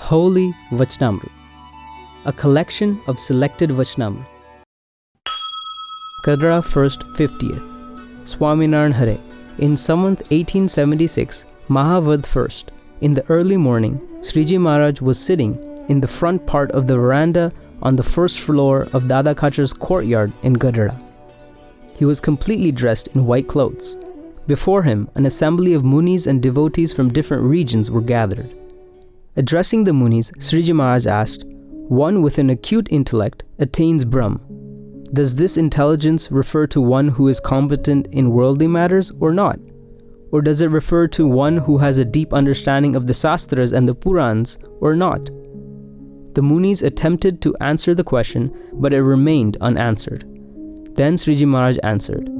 Holy Vachanamrut, a collection of selected Vachanamrut. Gadhada 1st 50th, Swaminarayan Hare. In Samvant 1876, Mahavadh 1st, in the early morning, Shreeji Maharaj was sitting in the front part of the veranda on the first floor of Dada Kachar's courtyard in Gadhada. He was completely dressed in white clothes. Before him, an assembly of munis and devotees from different regions were gathered. Addressing the munis, Shreeji Maharaj asked, "One with an acute intellect attains Brahm. Does this intelligence refer to one who is competent in worldly matters or not? Or does it refer to one who has a deep understanding of the Shastras and the Purans or not?" The munis attempted to answer the question, but it remained unanswered. Then Shreeji Maharaj answered,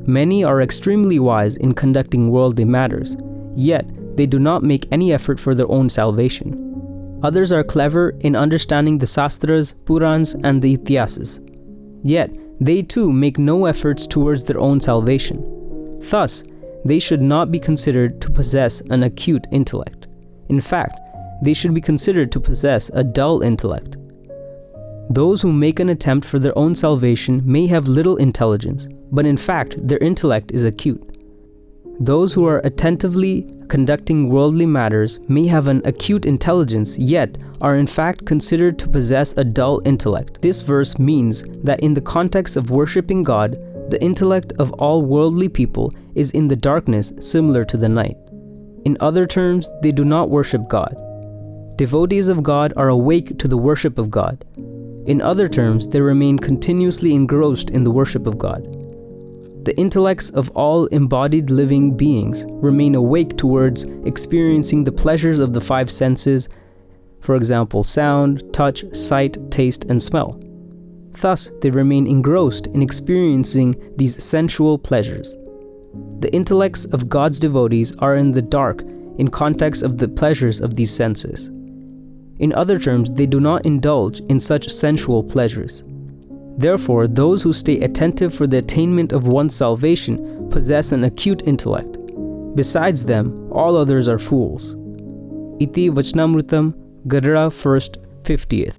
"Many are extremely wise in conducting worldly matters, yet they do not make any effort for their own salvation. Others are clever in understanding the Shastras, Purans, and the Itihasas, yet they too make no efforts towards their own salvation. Thus, they should not be considered to possess an acute intellect. In fact, they should be considered to possess a dull intellect. Those who make an attempt for their own salvation may have little intelligence, but in fact, their intellect is acute. Those who are attentively conducting worldly matters may have an acute intelligence, yet are in fact considered to possess a dull intellect." This verse means that in the context of worshipping God, the intellect of all worldly people is in the darkness similar to the night. In other terms, they do not worship God. Devotees of God are awake to the worship of God. In other terms, they remain continuously engrossed in the worship of God. The intellects of all embodied living beings remain awake towards experiencing the pleasures of the five senses, for example, sound, touch, sight, taste, and smell. Thus, they remain engrossed in experiencing these sensual pleasures. The intellects of God's devotees are in the dark in context of the pleasures of these senses. In other terms, they do not indulge in such sensual pleasures. Therefore, those who stay attentive for the attainment of one's salvation possess an acute intellect. Besides them, all others are fools. Iti Vachanamrutam, Gadhada 1st 50th.